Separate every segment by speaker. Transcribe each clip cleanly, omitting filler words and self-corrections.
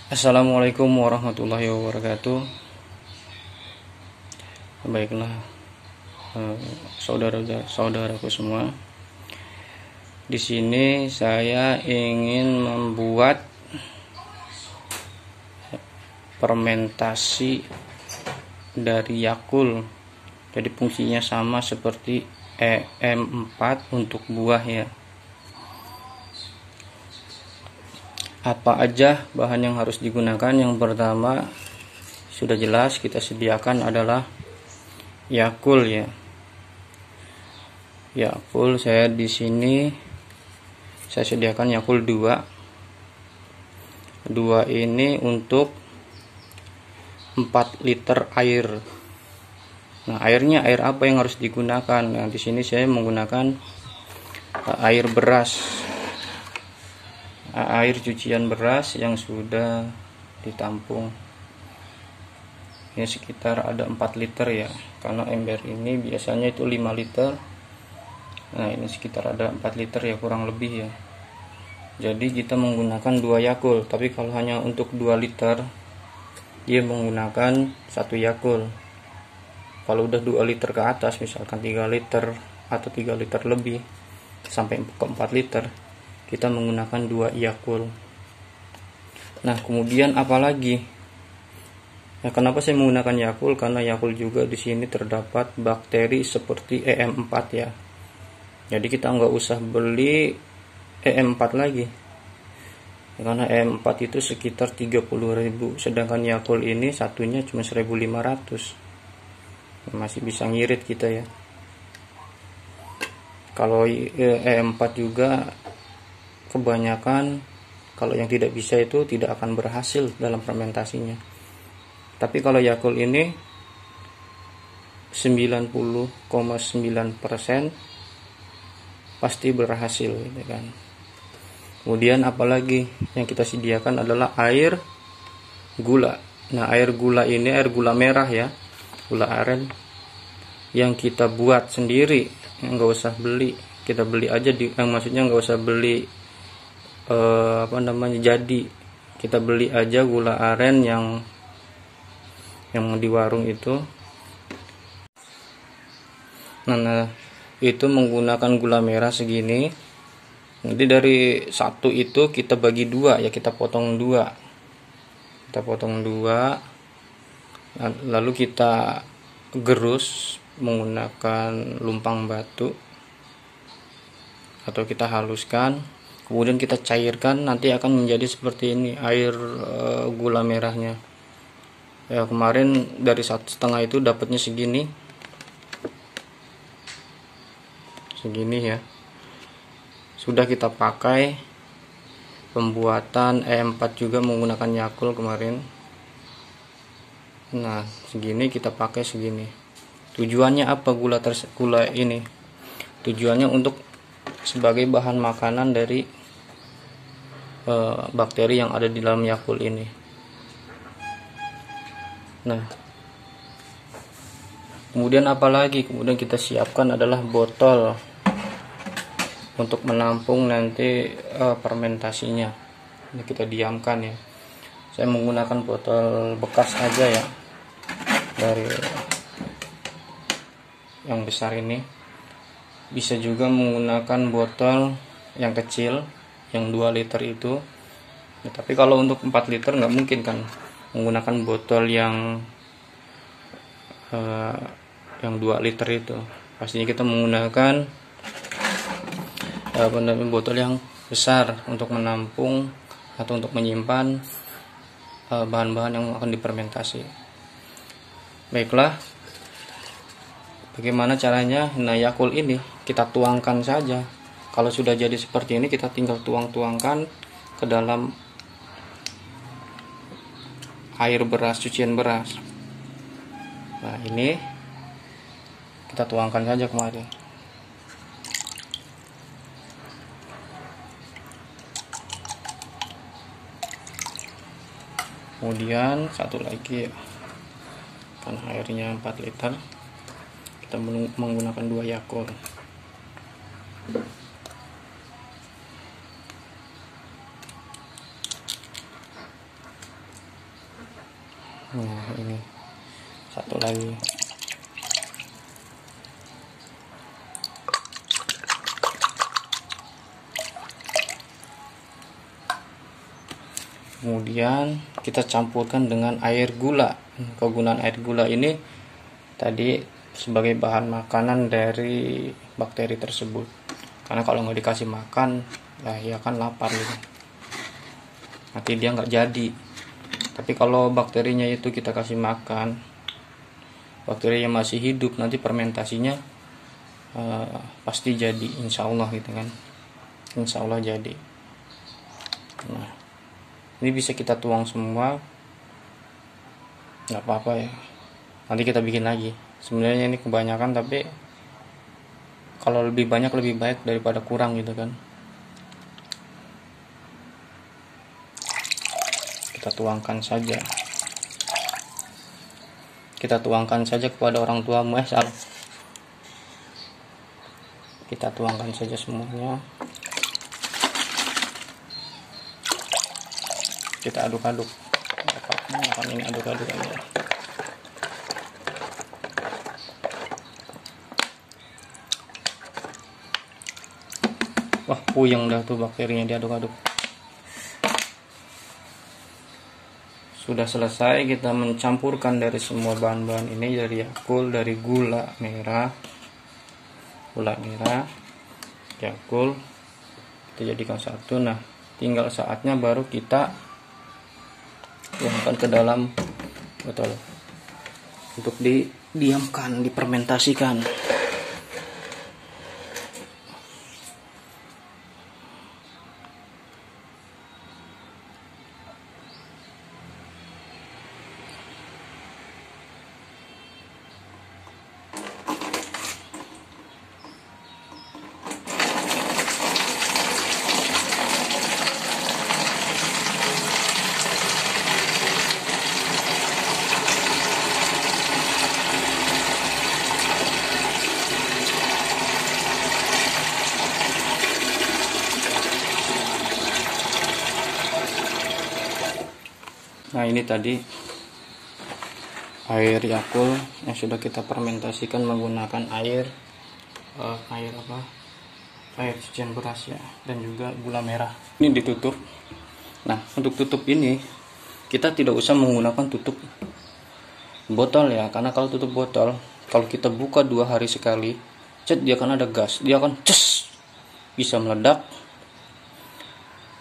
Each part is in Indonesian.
Speaker 1: Assalamualaikum warahmatullahi wabarakatuh. Baiklah, saudara-saudaraku semua. Di sini saya ingin membuat fermentasi dari Yakult. Jadi fungsinya sama seperti EM4 untuk buah ya. Apa aja bahan yang harus digunakan? Yang pertama sudah jelas kita sediakan adalah Yakult ya. Yakult saya di sini saya sediakan Yakult 2. 2 ini untuk 4 liter air. Nah, airnya air apa yang harus digunakan? Nah, di sini saya menggunakan air beras. Air cucian beras yang sudah ditampung. Ini sekitar ada 4 liter ya, karena ember ini biasanya itu 5 liter. Nah, ini sekitar ada 4 liter ya, kurang lebih ya. Jadi kita menggunakan 2 Yakult, tapi kalau hanya untuk 2 liter dia menggunakan 1 Yakult. Kalau udah 2 liter ke atas, misalkan 3 liter atau 3 liter lebih sampai ke 4 liter, kita menggunakan 2 Yakult. Nah, kemudian apalagi? Nah, kenapa saya menggunakan Yakult? Karena Yakult juga di sini terdapat bakteri seperti EM4 ya. Jadi kita nggak usah beli EM4 lagi. Karena EM4 itu sekitar 30.000, sedangkan Yakult ini satunya cuma 1.500. Masih bisa ngirit kita ya. Kalau EM4 juga kebanyakan kalau yang tidak bisa itu tidak akan berhasil dalam fermentasinya. Tapi kalau Yakult ini 90,9% pasti berhasil gitu kan. Kemudian apalagi yang kita sediakan adalah air gula. Nah, air gula ini air gula merah ya, gula aren yang kita buat sendiri, nggak usah beli. Kita beli aja maksudnya nggak usah beli jadi kita beli aja gula aren yang di warung itu. Nah, itu menggunakan gula merah segini. Jadi dari satu itu kita bagi 2 ya, kita potong 2. Kita potong 2, lalu kita gerus menggunakan lumpang batu atau kita haluskan. Kemudian kita cairkan, nanti akan menjadi seperti ini air gula merahnya. Ya, kemarin dari 1,5 itu dapatnya segini ya. Sudah kita pakai pembuatan EM4 juga menggunakan Yakult kemarin. Nah, segini kita pakai segini. Tujuannya apa gula ini? Tujuannya untuk sebagai bahan makanan dari bakteri yang ada di dalam Yakult ini. Nah, kemudian apalagi? Kemudian kita siapkan adalah botol untuk menampung nanti fermentasinya. Ini kita diamkan ya. Saya menggunakan botol bekas aja ya, dari yang besar ini. Bisa juga menggunakan botol yang kecil yang 2 liter itu ya, tapi kalau untuk 4 liter nggak mungkin kan menggunakan botol yang 2 liter itu. Pastinya kita menggunakan botol yang besar untuk menampung atau untuk menyimpan bahan-bahan yang akan difermentasi. Baiklah, bagaimana caranya? Nah, Yakult ini kita tuangkan saja. Kalau sudah jadi seperti ini, kita tinggal tuangkan ke dalam air beras, cucian beras. Nah, ini kita tuangkan saja kemari. Kemudian satu lagi, karena airnya 4 liter, kita menggunakan 2 Yakult. Nah, ini satu lagi. Kemudian kita campurkan dengan air gula. Kegunaan air gula ini tadi sebagai bahan makanan dari bakteri tersebut. Karena kalau nggak dikasih makan, lah ya kan lapar gitu. Nanti dia nggak jadi. Tapi kalau bakterinya itu kita kasih makan, bakterinya masih hidup, nanti fermentasinya pasti jadi, insya Allah gitu kan. Insya Allah jadi. Nah, ini bisa kita tuang semua, nggak apa-apa ya. Nanti kita bikin lagi. Sebenarnya ini kebanyakan, tapi kalau lebih banyak lebih baik daripada kurang gitu kan. Kita tuangkan saja. Kita tuangkan saja kepada orang tuamu. Salah. Kita tuangkan saja semuanya. Kita aduk-aduk. Ini aduk-aduk aja. Wah, puyeng dah tuh bakterinya diaduk-aduk. Sudah selesai kita mencampurkan dari semua bahan-bahan ini, dari Yakult, dari gula merah, Yakult, kita jadikan satu. Nah, tinggal saatnya baru kita tuangkan ke dalam botol untuk didiamkan, difermentasikan. Nah, ini tadi air Yakult yang sudah kita fermentasikan menggunakan air cucian beras ya, dan juga gula merah. Ini ditutup. Nah, untuk tutup ini kita tidak usah menggunakan tutup botol ya, karena kalau tutup botol, kalau kita buka 2 hari sekali, dia akan ada gas, dia akan bisa meledak,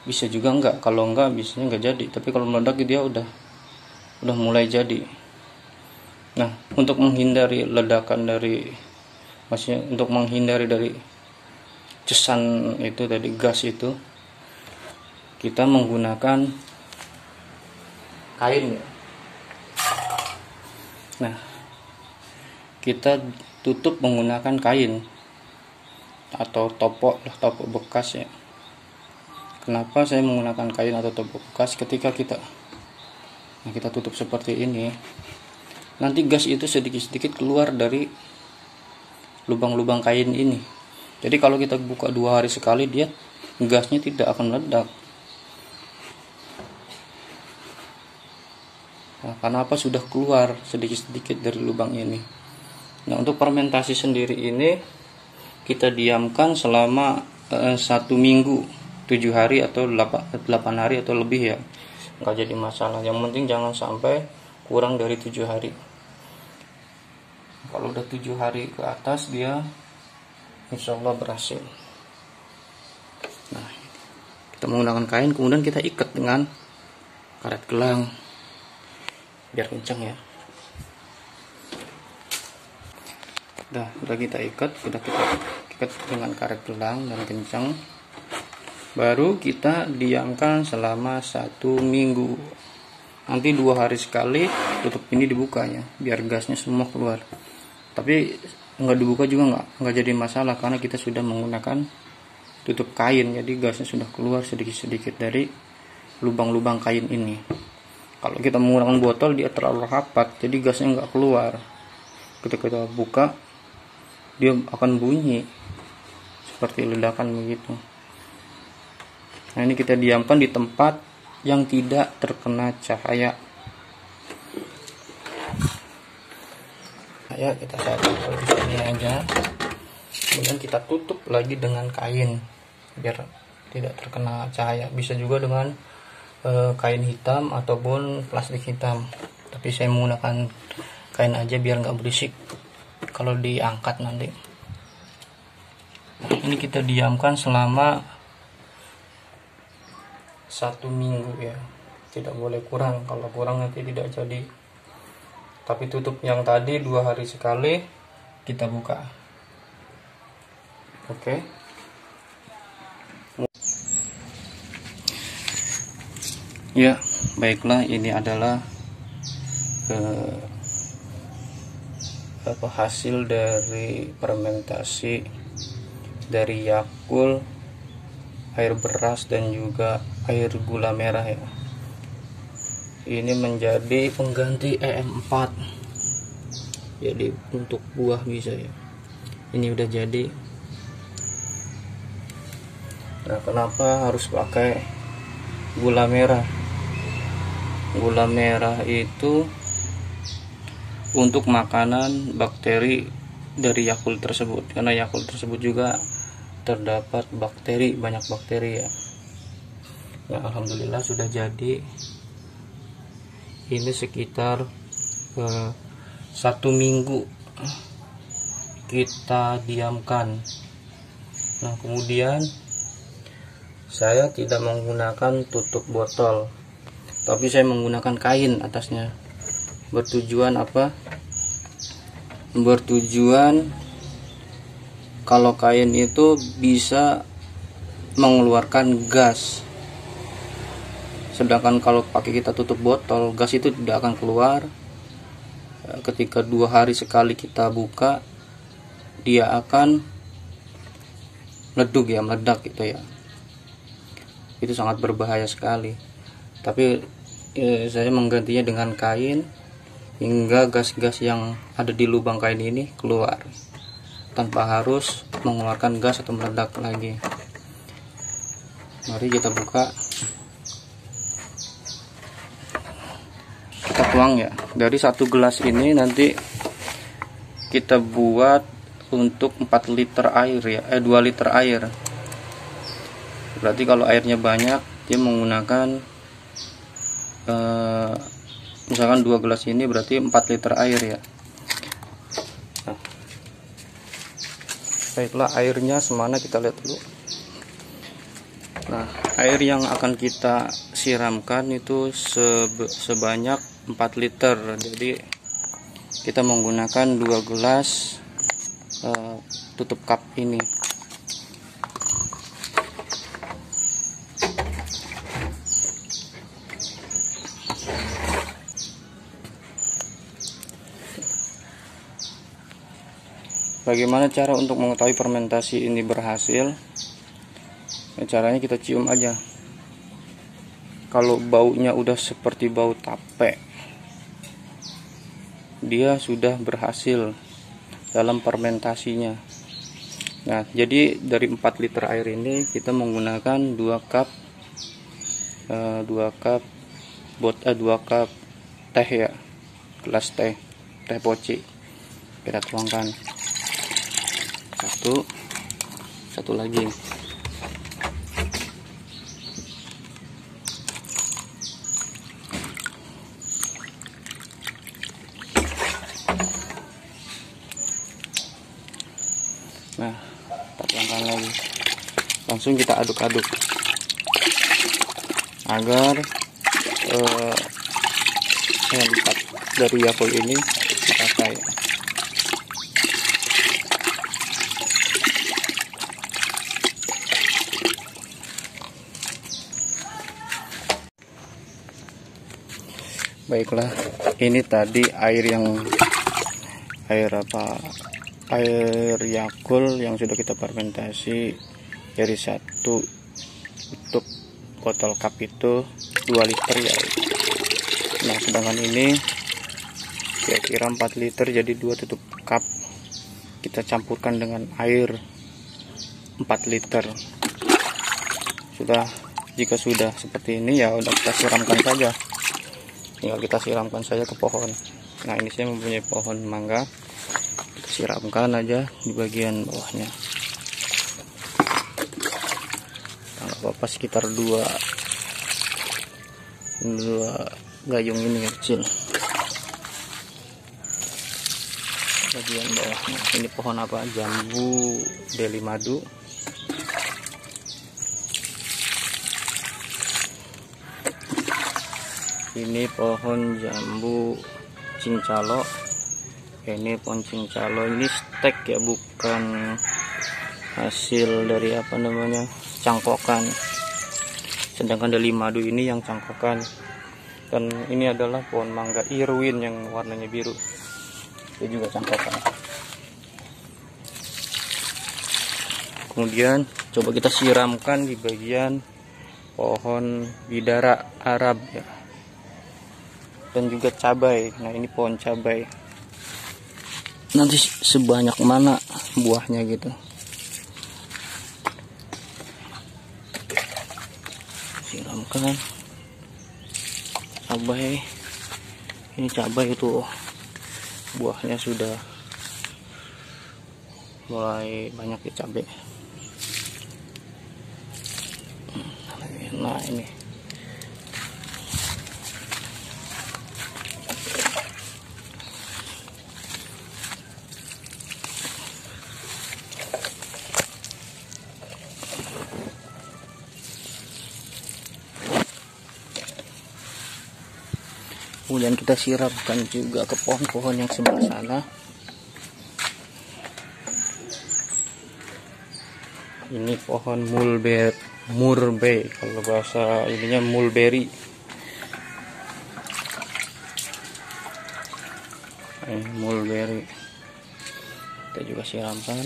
Speaker 1: bisa juga enggak. Kalau enggak, biasanya enggak jadi. Tapi kalau meledak dia udah mulai jadi. Nah, untuk menghindari ledakan untuk menghindari dari cesan itu tadi, gas itu, kita menggunakan kain ya. Nah, kita tutup menggunakan kain atau topok bekas ya. Kenapa saya menggunakan kain atau topok bekas? Ketika kita tutup seperti ini, nanti gas itu sedikit-sedikit keluar dari lubang-lubang kain ini. Jadi kalau kita buka 2 hari sekali, dia gasnya tidak akan meledak. Nah, karena apa? Sudah keluar sedikit-sedikit dari lubang ini. Nah, untuk fermentasi sendiri ini kita diamkan selama 1 minggu, 7 hari atau 8 hari atau lebih ya, nggak jadi masalah. Yang penting jangan sampai kurang dari 7 hari. Kalau udah 7 hari ke atas, dia insya Allah berhasil. Nah, kita menggunakan kain, kemudian kita ikat dengan karet gelang biar kencang ya. Udah kita ikat dengan karet gelang dan kencang. Baru kita diamkan selama 1 minggu. Nanti 2 hari sekali tutup ini dibukanya, biar gasnya semua keluar. Tapi nggak dibuka juga nggak jadi masalah, karena kita sudah menggunakan tutup kain, jadi gasnya sudah keluar sedikit-sedikit dari lubang-lubang kain ini. Kalau kita menggunakan botol, dia terlalu rapat, jadi gasnya nggak keluar. Ketika kita buka, dia akan bunyi seperti ledakan begitu. Nah, ini kita diamkan di tempat yang tidak terkena cahaya. ya kita saring di sini aja, kemudian kita tutup lagi dengan kain biar tidak terkena cahaya. Bisa juga dengan kain hitam ataupun plastik hitam, tapi saya menggunakan kain aja biar nggak berisik kalau diangkat nanti. Ini kita diamkan selama 1 minggu ya, tidak boleh kurang, kalau kurang nanti tidak jadi. Tapi tutup yang tadi 2 hari sekali kita buka. Oke. Ya, baiklah, ini adalah hasil dari fermentasi dari Yakult, air beras dan juga air gula merah ya. Ini menjadi pengganti EM4. Jadi untuk buah bisa ya. Ini udah jadi. Nah, kenapa harus pakai gula merah? Gula merah itu untuk makanan bakteri dari Yakult tersebut, karena Yakult tersebut juga terdapat bakteri, banyak bakteri ya. Ya, alhamdulillah sudah jadi. Ini sekitar 1 minggu kita diamkan. Nah, kemudian saya tidak menggunakan tutup botol, tapi saya menggunakan kain atasnya. Bertujuan apa? Bertujuan kalau kain itu bisa mengeluarkan gas, sedangkan kalau pakai kita tutup botol, gas itu tidak akan keluar. Ketika 2 hari sekali kita buka, dia akan meleduk ya, meledak gitu ya. Itu sangat berbahaya sekali. Tapi saya menggantinya dengan kain hingga gas-gas yang ada di lubang kain ini keluar tanpa harus mengeluarkan gas atau meledak lagi. Mari kita buka. Kita tuang ya. Dari 1 gelas ini nanti kita buat untuk 4 liter air ya, 2 liter air. Berarti kalau airnya banyak, dia menggunakan misalkan 2 gelas ini berarti 4 liter air ya. Nah, baiklah, airnya semana kita lihat dulu. Nah, air yang akan kita siramkan itu sebanyak 4 liter. Jadi kita menggunakan 2 gelas tutup cup ini. Bagaimana cara untuk mengetahui fermentasi ini berhasil? Ya, caranya kita cium aja. Kalau baunya udah seperti bau tape, dia sudah berhasil dalam fermentasinya. Nah, jadi dari 4 liter air ini kita menggunakan 2 cup 2 cup teh ya, gelas teh poci. Kita tuangkan satu lagi. Nah, kita tuangkan lagi. Langsung kita aduk-aduk agar empat dari Yakult ini dipakai. Baiklah, ini tadi air Yakult yang sudah kita fermentasi dari 1 tutup botol cup itu 2 liter ya. Nah, sedangkan ini kira-kira 4 liter, jadi 2 tutup cup kita campurkan dengan air 4 liter. Jika sudah seperti ini ya udah kita siramkan saja. Tinggal kita siramkan saja ke pohon. Nah, ini saya mempunyai pohon mangga. siramkan aja di bagian bawahnya. Kalau apa-apa sekitar dua gayung ini kecil bagian bawahnya. Ini pohon apa? Jambu deli madu. Ini pohon jambu cincalo. Ini pohon cincalo, ini stek ya, bukan hasil dari apa namanya cangkokan. Sedangkan deli madu ini yang cangkokan. Dan ini adalah pohon mangga Irwin yang warnanya biru, dia juga cangkokan. Kemudian coba kita siramkan di bagian pohon bidara Arab ya, dan juga cabai. Nah ini pohon cabai, nanti sebanyak mana buahnya gitu. Siramkan cabai. Ini cabai itu buahnya sudah mulai banyak ya cabai. Nah ini kemudian kita siramkan juga ke pohon-pohon yang sebelah sana. Ini pohon murbei, kalau bahasa ininya mulberry. Ini mulberry, kita juga siramkan.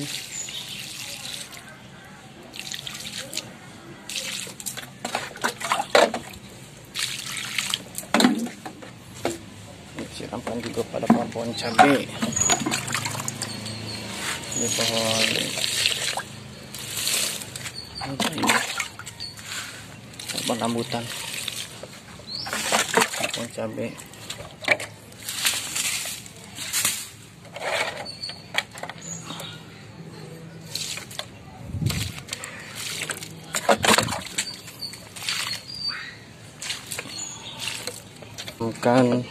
Speaker 1: Siramkan juga pada pohon cabai. Ini pohon apa ini? Pohon rambutan, pohon cabai. Bukan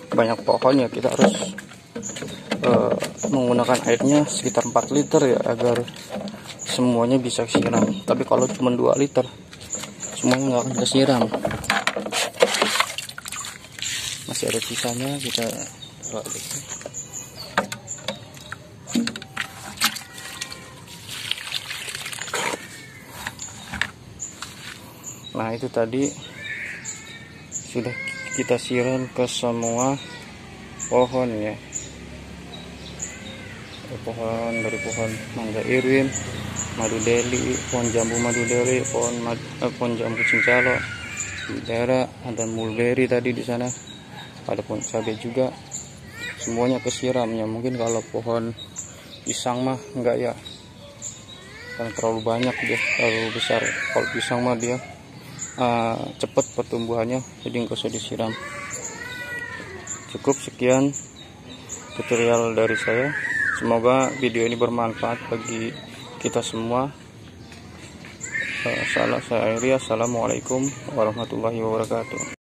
Speaker 1: banyak pohon ya, kita harus menggunakan airnya sekitar 4 liter ya, agar semuanya bisa siram. Tapi kalau cuma 2 liter semuanya nggak akan kita siram, masih ada sisanya, kita taruh gitu. Nah itu tadi sudah kita siram ke semua pohon ya, dari pohon mangga Irwin, madu deli, pohon jambu madu deli, pohon jambu cincalo, bidara, ada mulberry tadi di sana, ada pohon cabai juga, semuanya kesiramnya. Mungkin kalau pohon pisang mah enggak ya, karena terlalu banyak dia, terlalu besar. Kalau pisang mah dia cepat pertumbuhannya, jadi nggak usah disiram. Cukup sekian tutorial dari saya. Semoga video ini bermanfaat bagi kita semua. Saya akhiri. Assalamualaikum warahmatullahi wabarakatuh.